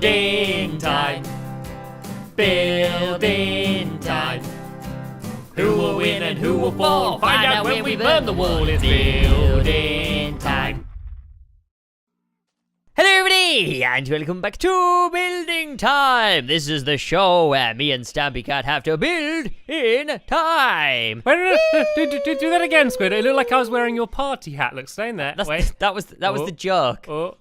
Building time. Building time. Who will win and who will fall? Find out when we burn the wall. It's building time. Hello everybody, and welcome back to Building Time. This is the show where me and Stampy Cat have to build in time. Wait, do that again, Squid. It looked like I was wearing your party hat. Look, stay in there. Wait. That was the joke. I'll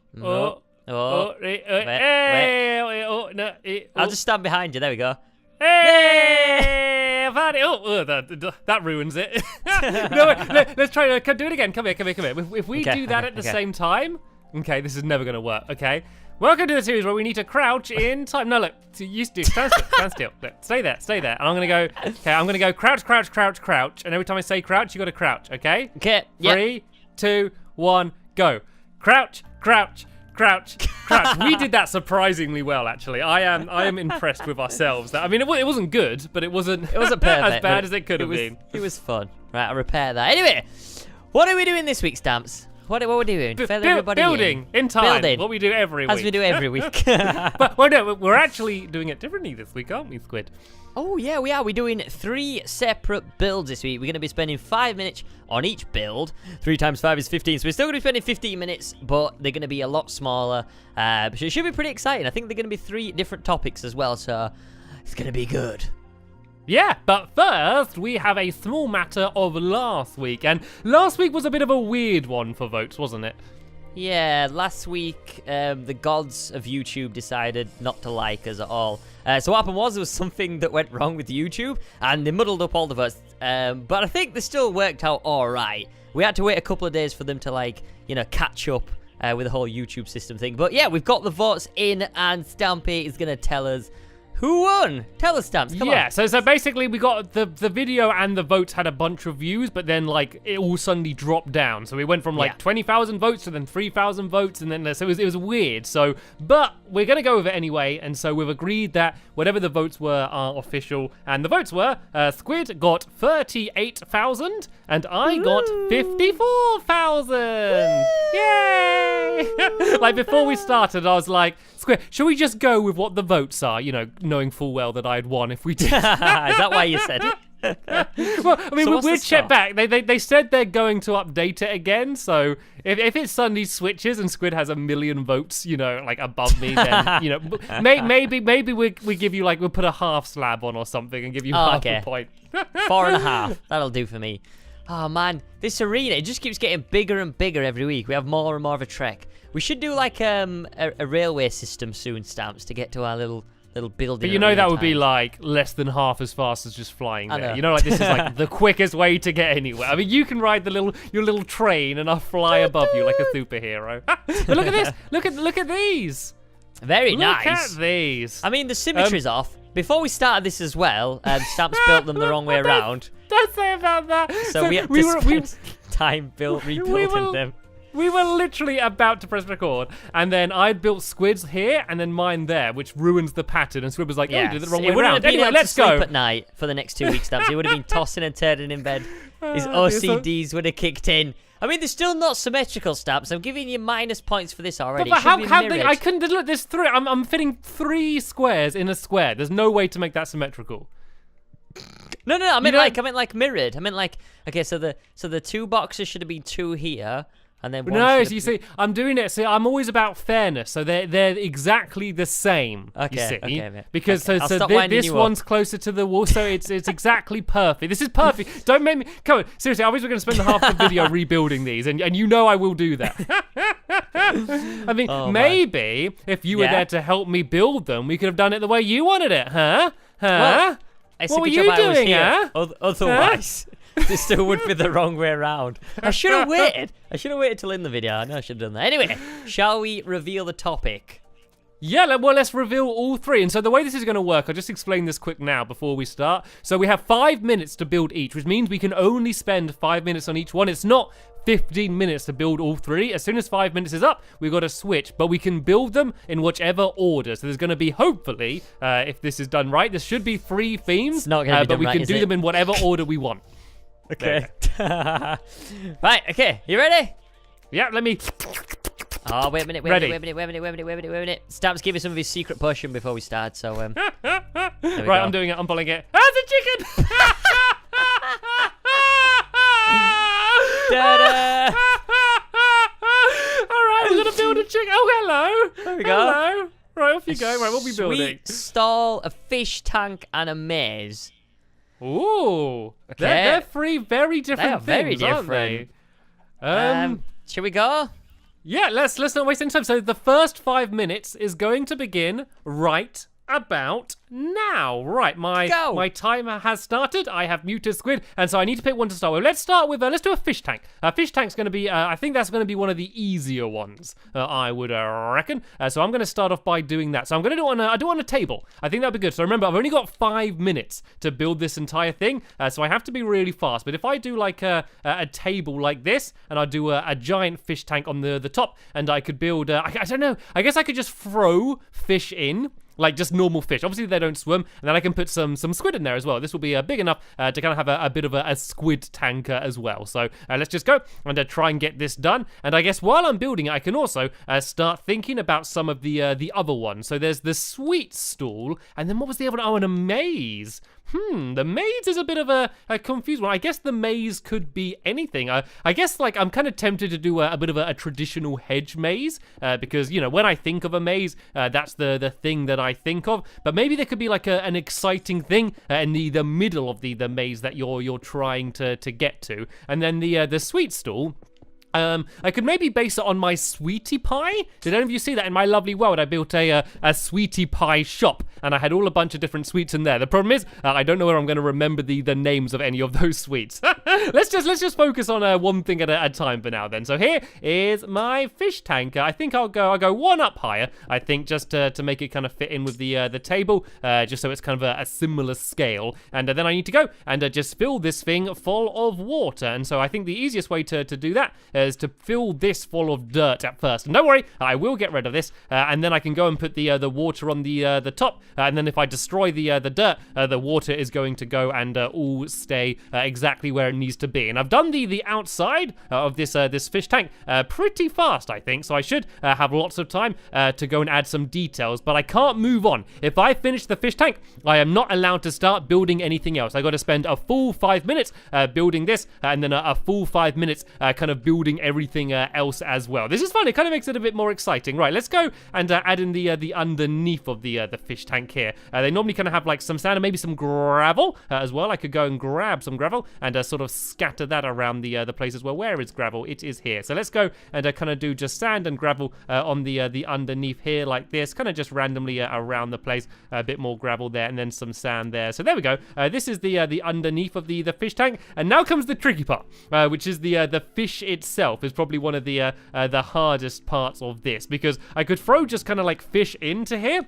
just stand behind you. There we go. Hey, party! That ruins it. No, wait, let's try. Do it again. Come here. If we do that at the same time. Okay, this is never going to work, okay? Welcome to the series where we need to crouch in time. No, look, you do. Stand still. Look, stay there. And I'm going to go, crouch. And every time I say crouch, you got to crouch, okay? Okay, 3, 2, 1, go. Crouch. We did that surprisingly well, actually. I am impressed with ourselves. I mean, it wasn't good, but it wasn't perfect, as bad as it could have been. It was fun. Right, I'll repair that. Anyway, what are we doing this week, Stamps? What are we doing? Building in time. What we do every week. As we do every week. But no, we're actually doing it differently this week, aren't we, Squid? Oh, yeah, we are. We're doing 3 separate builds this week. We're going to be spending 5 minutes on each build. 3 times 5 is 15, so we're still going to be spending 15 minutes, but they're going to be a lot smaller. So it should be pretty exciting. I think they're going to be 3 different topics as well, so it's going to be good. Yeah, but first, we have a small matter of last week. And last week was a bit of a weird one for votes, wasn't it? Yeah, last week, the gods of YouTube decided not to like us at all. So what happened was there was something that went wrong with YouTube, and they muddled up all the votes. But I think they still worked out all right. We had to wait a couple of days for them to, catch up with the whole YouTube system thing. But yeah, we've got the votes in, and Stampy is going to tell us who won? Tell us, Stamps. Come on. Yeah, so basically we got the video and the votes had a bunch of views, but then it all suddenly dropped down. So we went from 20,000 votes to then 3,000 votes, and then so it was weird. So, but we're gonna go with it anyway, and so we've agreed that whatever the votes were are official. And the votes were Squid got 38,000, and I got 54,000. Yay! Before we started, I was like, Squid, should we just go with what the votes are? You know, knowing full well that I'd won if we did. Is that why you said it? Well, I mean, we'll check back. They said they're going to update it again. So if it suddenly switches and Squid has 1 million votes, above me, then maybe we give you we'll put a half slab on or something and give you half a point. 4.5. That'll do for me. Oh man, this arena, it just keeps getting bigger and bigger every week. We have more and more of a trek. We should do a railway system soon, Stamps, to get to our little building. But that would be less than half as fast as just flying there. This is the quickest way to get anywhere. I mean, you can ride your little train and I'll fly above you like a superhero. But look at this. Look at these. Very nice. Look at these. I mean, the symmetry's off. Before we started this as well, Stamps built them the wrong way around. Don't say about that. So we had to spend time rebuilding them. We were literally about to press record, and then I'd built Squid's here and then mine there, which ruins the pattern. And Squid was like, "Oh, you did it the wrong way around." Anyway, let's go. Sleep at night for the next 2 weeks, Stamps. He would have been tossing and turning in bed. His OCDs would have kicked in. I mean, they're still not symmetrical, Stamps. I'm giving you minus points for this already. But how I couldn't look. There's 3. I'm fitting 3 squares in a square. There's no way to make that symmetrical. No. I meant like mirrored. I meant okay. So the 2 boxes should have been 2 here. And then no, so you see, I'm doing it. See, I'm always about fairness, so they're exactly the same. Okay, you see? okay, because this one's closer to the wall, so it's exactly perfect. This is perfect. Don't make me come on. Seriously, I was going to spend half the video rebuilding these, and I will do that. I mean, maybe if you were there to help me build them, we could have done it the way you wanted it, huh? Well, what were you doing, huh? Otherwise. This still would be the wrong way around. I should have waited. Till in the video. I know I should have done that. Anyway, shall we reveal the topic? Yeah, well, let's reveal all 3. And so the way this is going to work, I'll just explain this quick now before we start. So we have 5 minutes to build each, which means we can only spend 5 minutes on each one. It's not 15 minutes to build all 3. As soon as 5 minutes is up, we've got to switch. But we can build them in whichever order. So there's going to be, hopefully, if this is done right, there should be 3 themes. It's not going to be but done we right, can do them in whatever order we want. Okay. Right, okay. You ready? Yeah, let me Oh, wait a minute, wait Ready. a minute. Stamps, give me some of his secret potion before we start, so, there we Right, go. I'm doing it. I'm pulling it. Ah, it's a chicken! Ta-da! All right, we're gonna build a chicken. Oh, hello. There we go. Hello. Right, off you go. Right, what are we building? Sweet stall, a fish tank, and a maze. Ooh. Okay. They're three very different They are very things, aren't they? Shall we go? Yeah, let's not waste any time. So the first 5 minutes is going to begin right about now. Right, Go. my timer has started. I have muted Squid, and so I need to pick one to start with. Let's start with let's do a fish tank. Fish tank's going to be I think that's going to be one of the easier ones. I would reckon. So I'm going to start off by doing that. So I'm going to do it on a table. I think that'll be good. So remember, I've only got 5 minutes to build this entire thing. So I have to be really fast. But if I do like a table like this, and I do a giant fish tank on the top, and I could build I don't know. I guess I could just throw fish in. Like just normal fish. Obviously they don't swim, and then I can put some squid in there as well. This will be big enough to kind of have a bit of a squid tanker as well. So let's just go and try and get this done. And I guess while I'm building it, I can also start thinking about some of the other ones. So there's the sweet stool, and then what was the other one? Oh, and a maze. The maze is a bit of a confused one. I guess the maze could be anything. I guess like I'm kind of tempted to do a bit of a traditional hedge maze because, you know, when I think of a maze, that's the thing that I think of. But maybe there could be like an exciting thing in the middle of the maze that you're trying to get to. And then the sweet stool. I could maybe base it on my sweetie pie. Did any of you see that in my lovely world? I built a sweetie pie shop, and I had all a bunch of different sweets in there. The problem is, I don't know whether I'm going to remember the names of any of those sweets. let's just focus on one thing at a time for now. Then, so here is my fish tank. I think I'll go one up higher. I think just to make it kind of fit in with the table, just so it's kind of a similar scale. And then I need to go and just fill this thing full of water. And so I think the easiest way to do that is to fill this full of dirt at first. And don't worry, I will get rid of this, and then I can go and put the water on the top. And then if I destroy the dirt, the water is going to go and all stay exactly where it needs to be. And I've done the outside of this fish tank pretty fast, I think. So I should have lots of time to go and add some details. But I can't move on. If I finish the fish tank, I am not allowed to start building anything else. I got to spend a full 5 minutes building this, and then a full 5 minutes kind of building everything else as well. This is fun. It kind of makes it a bit more exciting. Right, let's go and add in the underneath of the fish tank here. They normally kind of have like some sand and maybe some gravel as well. I could go and grab some gravel and sort of scatter that around the place as well. Where is gravel? It is here. So let's go and kind of do just sand and gravel on the underneath here like this, kind of just randomly around the place. A bit more gravel there and then some sand there. So there we go. This is the underneath of the fish tank, and now comes the tricky part, which is the fish itself. Is probably one of the hardest parts of this, because I could throw just kind of like fish into here,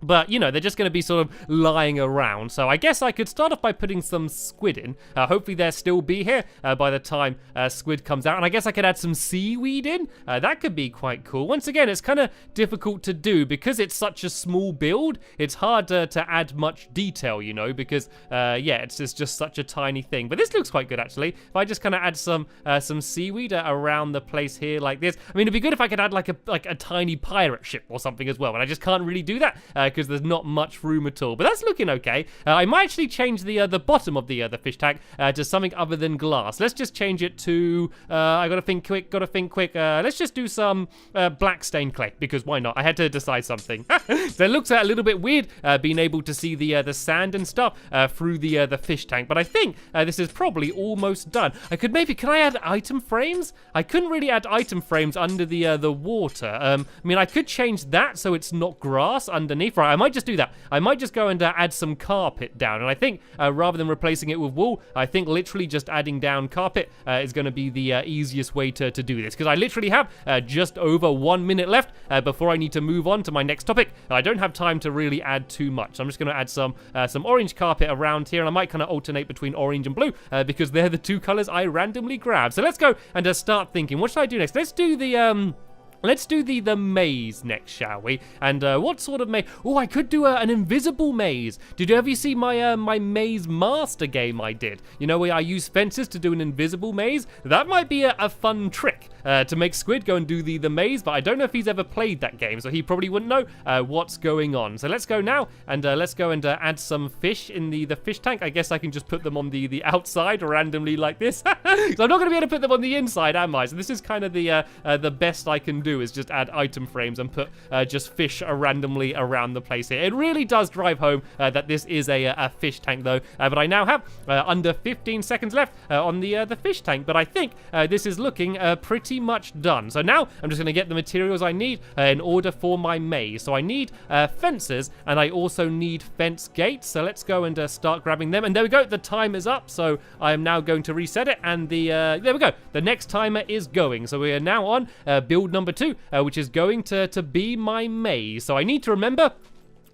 but, you know, they're just going to be sort of lying around. So I guess I could start off by putting some squid in. Hopefully they'll still be here by the time squid comes out. And I guess I could add some seaweed in. That could be quite cool. Once again, it's kind of difficult to do because it's such a small build. It's hard to add much detail, you know, because, yeah, it's just such a tiny thing. But this looks quite good, actually. If I just kind of add some seaweed around the place here like this. I mean, it'd be good if I could add like a tiny pirate ship or something as well. And I just can't really do that. Because there's not much room at all. But that's looking okay. I might actually change the bottom of the fish tank to something other than glass. Let's just change it to, I gotta think quick. Let's just do some black stained clay, because why not? I had to decide something. So it looks a little bit weird being able to see the sand and stuff through the fish tank. But I think this is probably almost done. Can I add item frames? I couldn't really add item frames under the water. I mean, I could change that so it's not grass underneath. Right, I might just do that. I might just go and add some carpet down. And I think rather than replacing it with wool, I think literally just adding down carpet is going to be the easiest way to do this. Because I literally have just over 1 minute left before I need to move on to my next topic. I don't have time to really add too much. So I'm just going to add some orange carpet around here. And I might kind of alternate between orange and blue because they're the two colors I randomly grab. So let's go and start thinking. What should I do next? Let's do the Let's do the maze next, shall we? And what sort of maze? Oh, I could do an invisible maze. Did you ever see my my maze master game I did? You know, where I use fences to do an invisible maze? That might be a fun trick to make Squid go and do the maze, but I don't know if he's ever played that game, so he probably wouldn't know what's going on. So let's go now, and let's go and add some fish in the fish tank. I guess I can just put them on the outside randomly like this. So I'm not going to be able to put them on the inside, am I? So this is kind of the best I can do, is just add item frames and put just fish randomly around the place here. It really does drive home that this is a fish tank, though. But I now have under 15 seconds left on the fish tank. But I think this is looking pretty much done. So now I'm just going to get the materials I need in order for my maze. So I need fences, and I also need fence gates. So let's go and start grabbing them. And there we go. The time is up. So I am now going to reset it. And there we go. The next timer is going. So we are now on build number 2. Which is going to be my maze. So I need to remember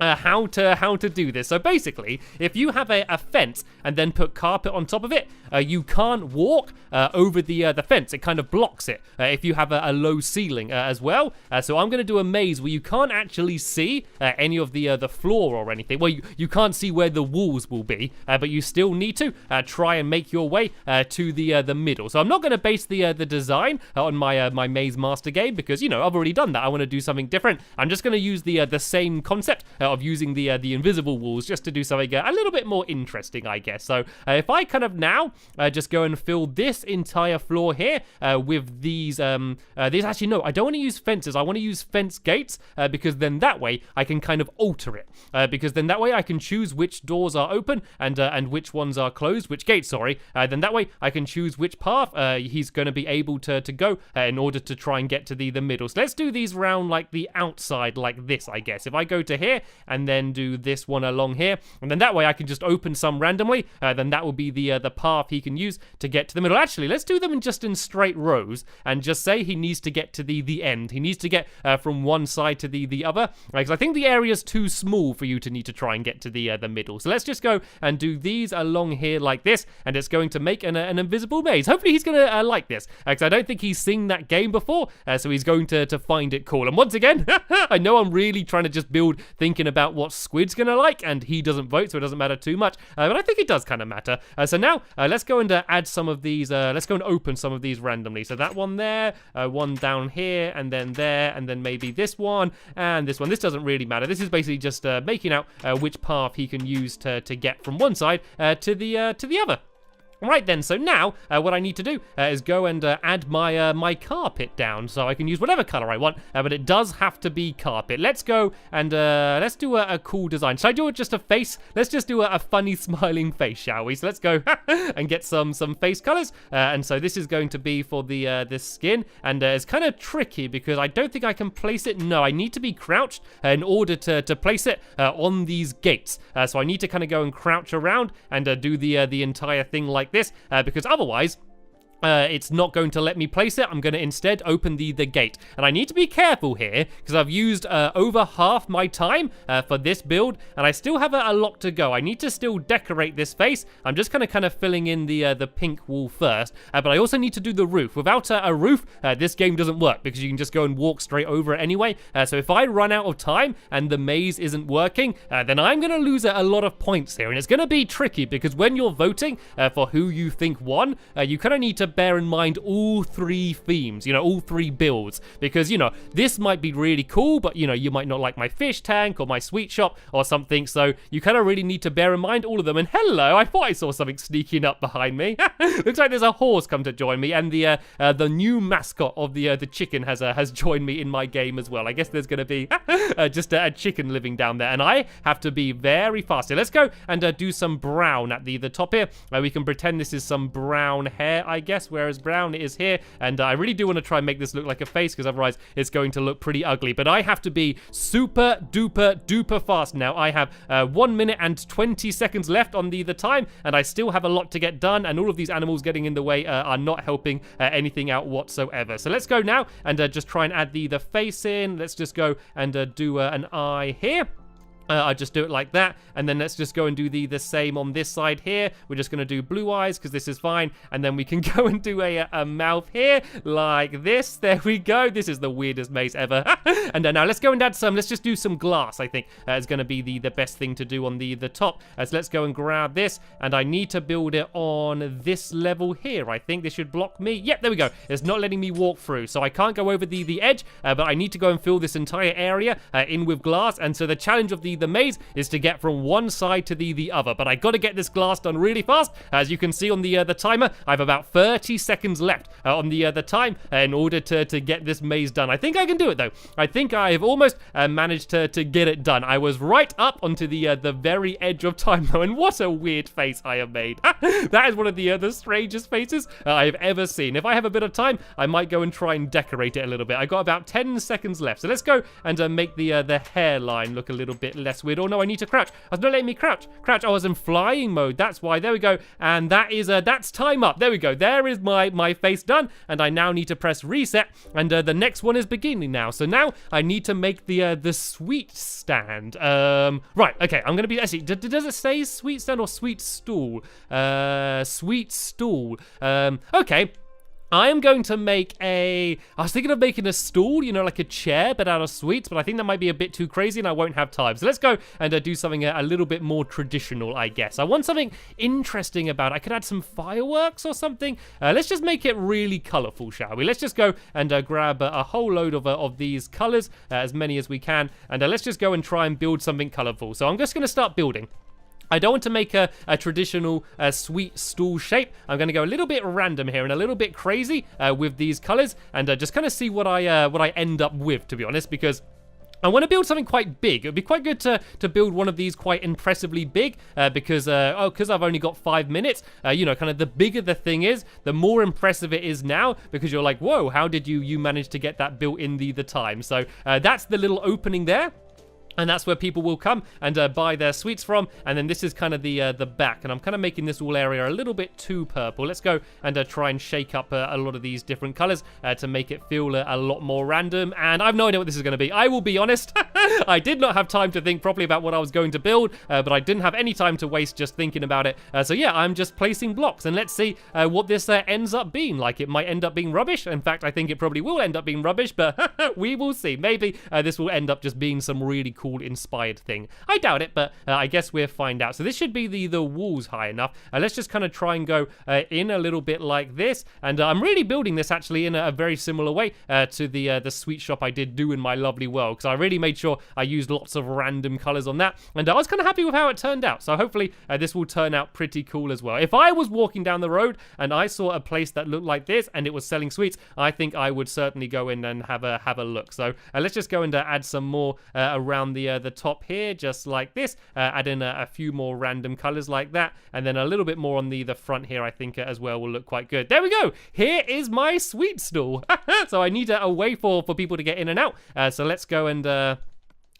how to do this. So basically, if you have a fence and then put carpet on top of it, you can't walk over the fence. It kind of blocks it if you have a low ceiling as well. So I'm going to do a maze where you can't actually see any of the floor or anything. Well, you can't see where the walls will be, but you still need to try and make your way to the middle. So I'm not going to base the design on my my maze master game, because, you know, I've already done that. I want to do something different. I'm just going to use the same concept of using the invisible walls, just to do something a little bit more interesting, I guess. So if I kind of now just go and fill this entire floor here with these actually, no, I don't want to use fences. I want to use fence gates, because then that way I can kind of alter it, because then that way I can choose which doors are open and which ones are closed, which gates, sorry. Then that way I can choose which path he's going to be able to go in order to try and get to the middle. So let's do these round like the outside like this, I guess. If I go to here and then do this one along here, and then that way I can just open some randomly, then that will be the path he can use to get to the middle. Actually, let's do them just in straight rows and just say he needs to get to the end. He needs to get from one side to the other, because I think the area's too small for you to need to try and get to the middle. So let's just go and do these along here like this, and it's going to make an invisible maze. Hopefully he's going to like this, because I don't think he's seen that game before, so he's going to find it cool. And once again, I know I'm really trying to just build thinking about what Squid's going to like, and he doesn't vote, so it doesn't matter too much, but I think it does kind of matter. So now let's go and add some of these, let's go and open some of these randomly. So that one there, one down here, and then there, and then maybe this one, and this one. This doesn't really matter. This is basically just making out which path he can use to get from one side to the other. Right then, so now what I need to do is go and add my my carpet down, so I can use whatever color I want, but it does have to be carpet. Let's go and let's do a cool design. Should I do just a face? Let's just do a funny smiling face, shall we? So let's go and get some face colors, and so this is going to be for the this skin, and it's kind of tricky because I don't think I can place it. No, I need to be crouched in order to place it on these gates. So I need to kind of go and crouch around and do the entire thing like this, because otherwise it's not going to let me place it. I'm going to instead open the gate. And I need to be careful here because I've used over half my time for this build, and I still have a lot to go. I need to still decorate this face. I'm just kind of filling in the pink wall first, but I also need to do the roof. Without a roof, this game doesn't work because you can just go and walk straight over it anyway. So if I run out of time and the maze isn't working, then I'm going to lose a lot of points here, and it's going to be tricky because when you're voting for who you think won, you kind of need to bear in mind all three themes, you know, all three builds, because, you know, this might be really cool, but, you know, you might not like my fish tank or my sweet shop or something, so you kind of really need to bear in mind all of them. And hello, I thought I saw something sneaking up behind me. Looks like there's a horse come to join me, and the new mascot of the chicken has joined me in my game as well. I guess there's going to be just a chicken living down there, and I have to be very fast. So let's go and do some brown at the top here. We can pretend this is some brown hair, I guess, whereas brown is here, and I really do want to try and make this look like a face because otherwise it's going to look pretty ugly. But I have to be super duper fast now. I have 1 minute and 20 seconds left on the time, and I still have a lot to get done, and all of these animals getting in the way are not helping anything out whatsoever. So let's go now and just try and add the face in. Let's just go and do an eye here. I just do it like that, and then let's just go and do the same on this side here. We're just going to do blue eyes because this is fine, and then we can go and do a mouth here like this. There we go. This is the weirdest maze ever. And now let's go and add some. Let's just do some glass. I think is going to be the best thing to do on the top. So let's go and grab this, and I need to build it on this level here. I think this should block me. Yep, there we go. It's not letting me walk through, so I can't go over the edge, but I need to go and fill this entire area in with glass. And so the challenge of the maze is to get from one side to the other, but I got to get this glass done really fast. As you can see on the timer, I have about 30 seconds left on the time in order to get this maze done. I think I can do it though. I think I have almost managed to get it done. I was right up onto the very edge of time though, and what a weird face I have made. That is one of the strangest faces I've ever seen. If I have a bit of time, I might go and try and decorate it a little bit. I got about 10 seconds left, so let's go and make the hairline look a little bit less weird. Oh no, I need to crouch. I was not letting me crouch. I was in flying mode. That's why. There we go. And that is that's time up. There we go. There is my face done, and I now need to press reset. And the next one is beginning now. So now I need to make the sweet stand. Right. Okay. I'm gonna be actually. Does it say sweet stand or sweet stool? Sweet stool. Okay. I am going to make I was thinking of making a stool, you know, like a chair, but out of sweets, but I think that might be a bit too crazy and I won't have time. So let's go and do something a little bit more traditional, I guess. I want something interesting about it. I could add some fireworks or something. Let's just make it really colorful, shall we? Let's just go and grab a whole load of these colors, as many as we can, and let's just go and try and build something colorful. So I'm just going to start building. I don't want to make a traditional sweet stool shape. I'm going to go a little bit random here and a little bit crazy with these colors, and just kind of see what I end up with, to be honest, because I want to build something quite big. It would be quite good to build one of these quite impressively big because I've only got 5 minutes. You know, kind of the bigger the thing is, the more impressive it is now, because you're like, whoa, how did you manage to get that built in the time? So that's the little opening there. And that's where people will come and buy their sweets from. And then this is kind of the back. And I'm kind of making this whole area a little bit too purple. Let's go and try and shake up a lot of these different colors to make it feel a lot more random. And I have no idea what this is going to be. I will be honest. I did not have time to think properly about what I was going to build, but I didn't have any time to waste just thinking about it. So yeah, I'm just placing blocks. And let's see what this ends up being. Like, it might end up being rubbish. In fact, I think it probably will end up being rubbish, but we will see. Maybe this will end up just being some really cool inspired thing. I doubt it, but I guess we'll find out. So this should be the walls high enough. Let's just kind of try and go in a little bit like this. And I'm really building this actually in a very similar way to the sweet shop I did do in my lovely world, because I really made sure I used lots of random colors on that, and I was kind of happy with how it turned out. So hopefully this will turn out pretty cool as well. If I was walking down the road and I saw a place that looked like this and it was selling sweets, I think I would certainly go in and have a look. So let's just go and add some more around the top here, just like this. Add in a few more random colors like that, and then a little bit more on the front here, I think as well will look quite good. There we go. Here is my sweet stool. So I need a way for people to get in and out. So let's go and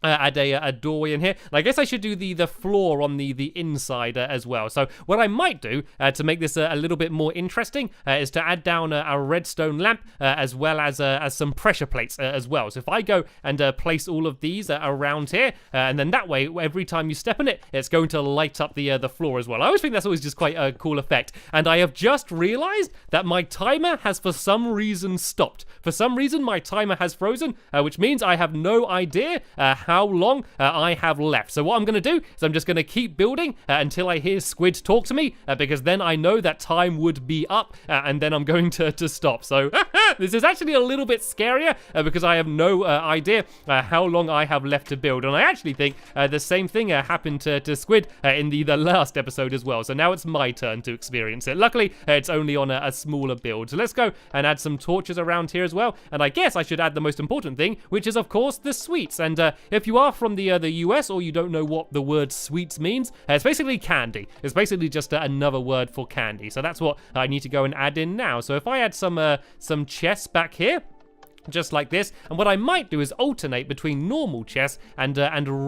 add a doorway in here. And I guess I should do the floor on the inside as well. So what I might do to make this a little bit more interesting is to add down a redstone lamp as well as some pressure plates as well. So if I go and place all of these around here, and then that way every time you step on it, it's going to light up the floor as well. I always think that's always just quite a cool effect. And I have just realized that my timer has for some reason stopped. For some reason my timer has frozen, which means I have no idea how long I have left. So what I'm going to do is I'm just going to keep building until I hear Squid talk to me, because then I know that time would be up, and then I'm going to stop. So this is actually a little bit scarier because I have no idea how long I have left to build. And I actually think the same thing happened to Squid in the last episode as well. So now it's my turn to experience it. Luckily, it's only on a smaller build. So let's go and add some torches around here as well. And I guess I should add the most important thing, which is, of course, the sweets. And if you are from the US or you don't know what the word sweets means, it's basically candy. It's basically just another word for candy. So that's what I need to go and add in now. So if I add some chests back here, just like this. And what I might do is alternate between normal chests and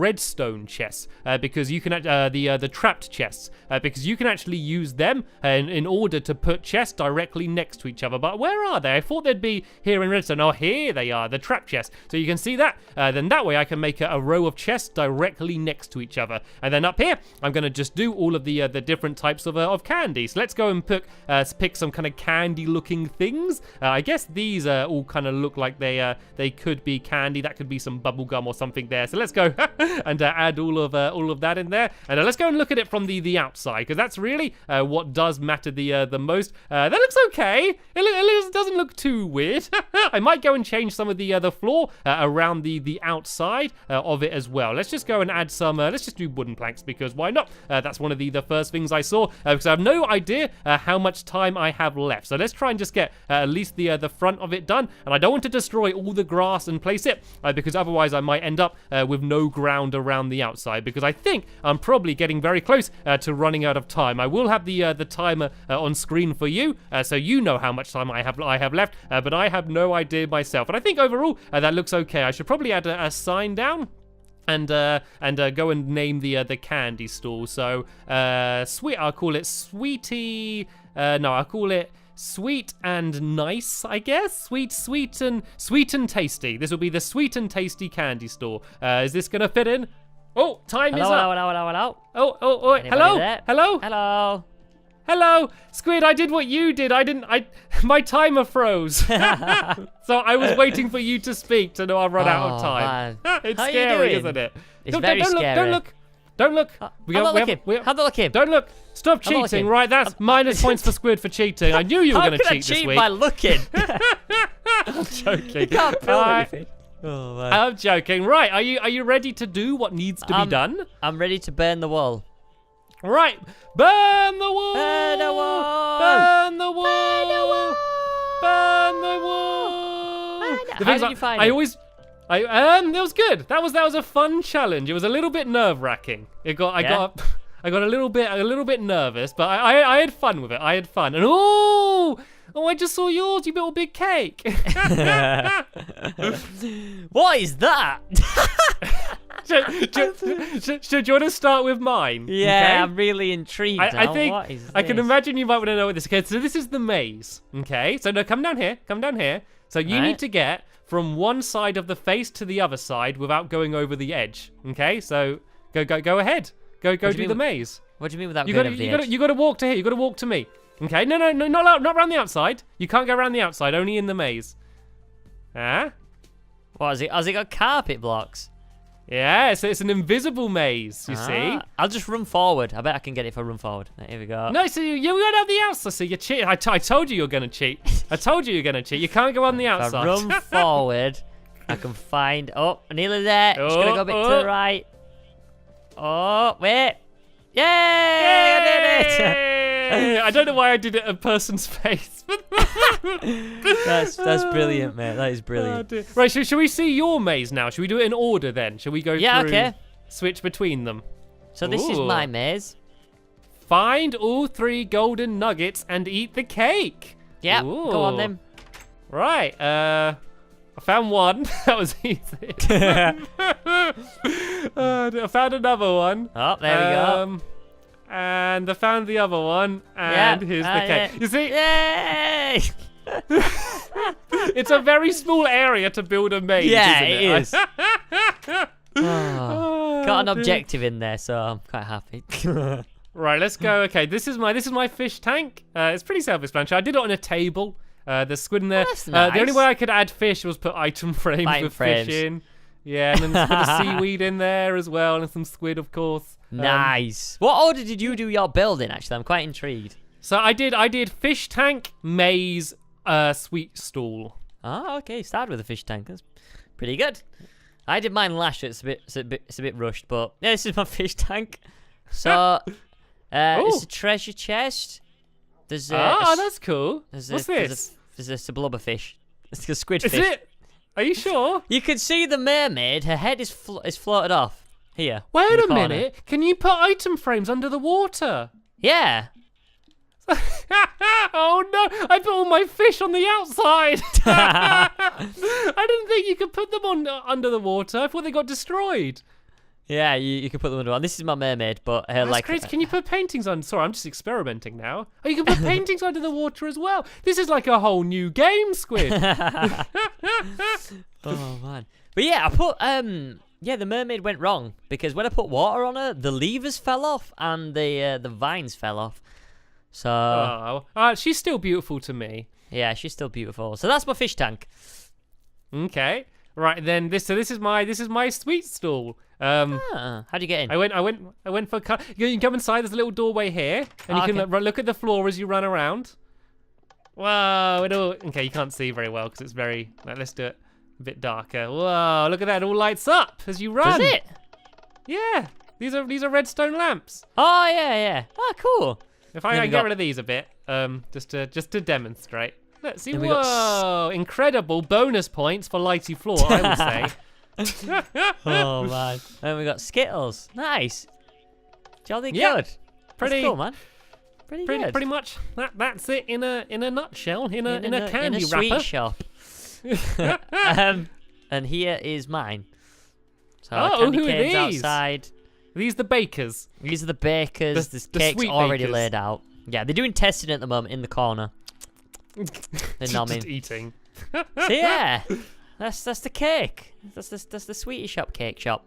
redstone chests, because you can the trapped chests, because you can actually use them in order to put chests directly next to each other. But where are they? I thought they'd be here in redstone. Oh, here they are, the trap chests. So you can see that. Then that way I can make a row of chests directly next to each other. And then up here, I'm going to just do all of the different types of candy. So let's go and pick some kind of candy-looking things. I guess these all kind of look like they could be candy. That could be some bubble gum or something there. So let's go and add all of that in there. And let's go and look at it from the outside, because that's really what does matter the most. That looks okay. It doesn't look too weird. I might go and change some of the floor around the outside of it as well. Let's just go and add some. Let's just do wooden planks, because why not? That's one of the first things I saw, because I have no idea how much time I have left. So let's try and just get at least the front of it done. And I don't want to destroy all the grass and place it, because otherwise I might end up with no ground around the outside, because I think I'm probably getting very close to running out of time. I will have the timer on screen for you, so you know how much time I have left, but I have no idea myself. And I think overall that looks okay. I should probably add a sign down and go and name the candy store. So sweet, I'll call it Sweetie. No, I'll call it Sweet and Nice, I guess. Sweet and Tasty. This will be the Sweet and Tasty candy store. Is this gonna fit in? Oh, time is up. Hello. Oh, hello. Hello, Squid. I did what you did. My timer froze. So I was waiting for you to speak to know I've run out of time. It's How scary, isn't it? It's very scary. Don't look. I'm not looking. I'm not looking. Don't look. Stop cheating. looking. Right, that's minus points for Squid for cheating. I knew you were going to cheat this week. How can I cheat by looking? I'm joking. You can't build anything. Oh, man. I'm joking. Right, are you ready to do what needs to be done? I'm ready to burn the wall. Right, burn the wall. Burn the wall. Burn the wall. Burn the wall. How did you find it? It was good. That was a fun challenge. It was a little bit nerve-wracking. I got a little bit nervous, but I had fun with it. I had fun. And I just saw yours. You built a big cake. What is that? Should you want to start with mine? Yeah, okay? I'm really intrigued. I think what is I can this? imagine you might want to know what this is. Okay, so this is the maze. Okay, so now come down here. So you need to get from one side of the face to the other side without going over the edge. Okay, so go ahead. Go do the maze. What do you mean without going over the edge? You got to walk to here. You got to walk to me. Okay, no, not around the outside. You can't go around the outside. Only in the maze. What is it? Has it got carpet blocks? Yeah, so it's an invisible maze, you see. I'll just run forward. I bet I can get it if I run forward. Here we go. No, so you're going on the outside, so you're cheating. I told you you're going to cheat. I told you you're going to cheat. You can't go on the outside. If I run forward, I can find... Oh, nearly there. Just going to go a bit to the right. Oh, wait. Yay! I did it! I don't know why I did it a person's face. That's brilliant, mate. That is brilliant. Right, so shall we see your maze now? Shall we do it in order then? Shall we go through? Okay. Switch between them. So this is my maze. Find all 3 golden nuggets and eat the cake. Yeah, go on then. Right, I found one. That was easy. I found another one. Oh, there we go. And I found the other one, and here's the cake. Yeah. You see? Yay! It's a very small area to build a maze, yeah, isn't it? It is. Got an objective in there, so I'm quite happy. Right, let's go. Okay, this is my fish tank. It's pretty self-explanatory. I did it on a table. There's squid in there. That's nice. The only way I could add fish was put item frames with fish in. Yeah, and then there's a bit of seaweed in there as well, and some squid, of course. Nice. What order did you do your building, actually? I'm quite intrigued. So I did fish tank, maze, sweet stool. Oh, okay. Started with a fish tank. That's pretty good. I did mine last year. It's a bit rushed, but yeah, this is my fish tank. So, it's a treasure chest. There's that's cool. What's this? There's a blubberfish. It's a squid fish. Is it? Are you sure? You can see the mermaid. Her head is floated off. Here. Wait a minute. Can you put item frames under the water? Yeah. Oh no! I put all my fish on the outside. I didn't think you could put them on under the water. I thought they got destroyed. Yeah, you can put them under one. This is my mermaid, but That's like. crazy. Can you put paintings on? Sorry, I'm just experimenting now. Oh, you can put paintings under the water as well. This is like a whole new game, Squid. Oh man. But yeah, I put yeah, the mermaid went wrong because when I put water on her, the levers fell off and the vines fell off. So she's still beautiful to me. yeah, she's still beautiful. So that's my fish tank. Okay, right then. This is my sweet stall. How'd you get in? I went for. You can come inside. There's a little doorway here, and you can look at the floor as you run around. Whoa! Okay, you can't see very well because it's very. Let's do it a bit darker. Whoa! Look at that! It all lights up as you run. Does it? Yeah. These are redstone lamps. Oh yeah. Oh cool. If I can get rid of these a bit, just to demonstrate. Let's see. Whoa! Incredible bonus points for lighty floor, I would say. Oh man. And we got Skittles. Nice. Jolly good. Yeah, Pretty cool, man. Pretty good. Pretty much. That's it in a nutshell. In a candy in a wrapper. sweet shop. And here is mine. So candy who are canes these? outside. Are these the bakers? These are the bakers. This the cake's sweet already bakers. laid out. Yeah, they're doing testing at the moment in the corner. They're nomming. Just eating. So yeah, that's the cake. That's the sweetie shop cake shop.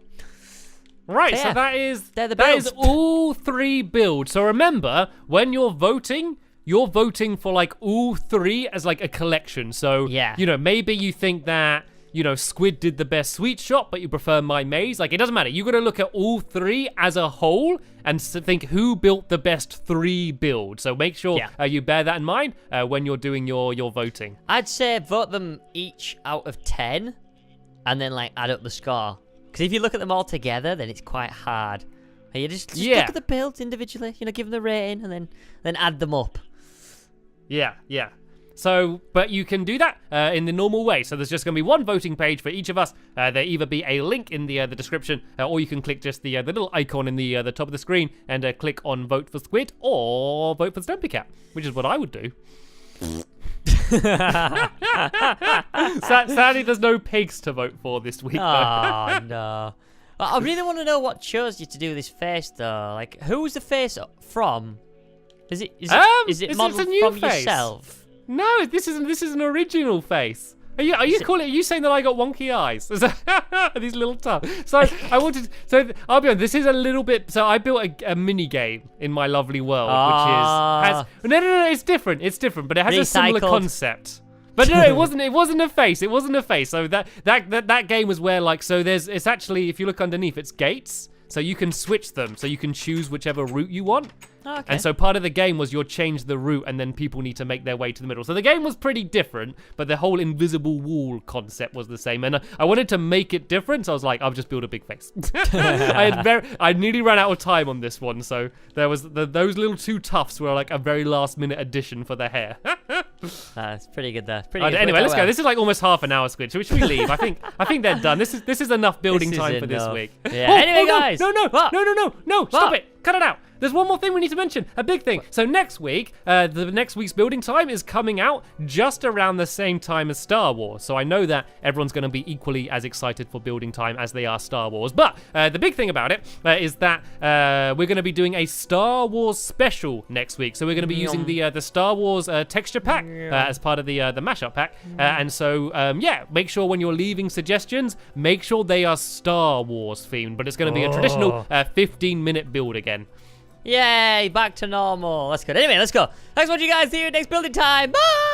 Right, So so yeah, that is they're the that is builds. all 3 builds. So remember, when you're voting for like all 3 as like a collection. So Yeah. Maybe you think that Squid did the best sweet shop, but you prefer My Maze. Like, it doesn't matter. You got to look at all 3 as a whole and think who built the best 3 builds. So make sure you bear that in mind when you're doing your voting. I'd say vote them each out of 10, and then like add up the score. Because if you look at them all together, then it's quite hard. And you just look at the builds individually. Give them the rating, and then add them up. Yeah. So, but you can do that in the normal way. So there's just going to be one voting page for each of us. There'll either be a link in the description, or you can click just the little icon in the top of the screen and click on Vote for Squid or Vote for Stumpy Cat, which is what I would do. Sadly, there's no pigs to vote for this week. Oh, no. I really want to know what chose you to do this face, though. Like, who's the face from? Is it modeled it's a new from face. yourself? No, this is an original face. Are you saying that I got wonky eyes? These little tough. So I'll be honest, this is a little bit. So I built a mini game in my lovely world, no, it's different. It's different, but it has a similar concept. But no, it wasn't a face. It wasn't a face. So that game was where it's actually, if you look underneath, it's gates. So you can switch them. So you can choose whichever route you want. Okay. And so part of the game was you'll change the route and then people need to make their way to the middle. So the game was pretty different, but the whole invisible wall concept was the same. And I wanted to make it different, so I was like, I'll just build a big face. I nearly ran out of time on this one, so there was those little 2 tufts were like a very last minute addition for the hair. That's pretty good there. Pretty good. Anyway, let's go. This is like almost half an hour, Squid. Should we leave? I think they're done. This is enough building time for this week. Yeah. Anyway, guys. No, stop it. Cut it out. There's one more thing we need to mention, a big thing. So next week, the next week's building time is coming out just around the same time as Star Wars. So I know that everyone's going to be equally as excited for building time as they are Star Wars. But the big thing about it is that we're going to be doing a Star Wars special next week. So we're going to be using the Star Wars texture pack as part of the mashup pack. And so, make sure when you're leaving suggestions, make sure they are Star Wars themed. But it's going to be a traditional 15-minute build again. Yay, back to normal. That's good. Anyway, let's go. Thanks for watching, guys. See you next building time. Bye!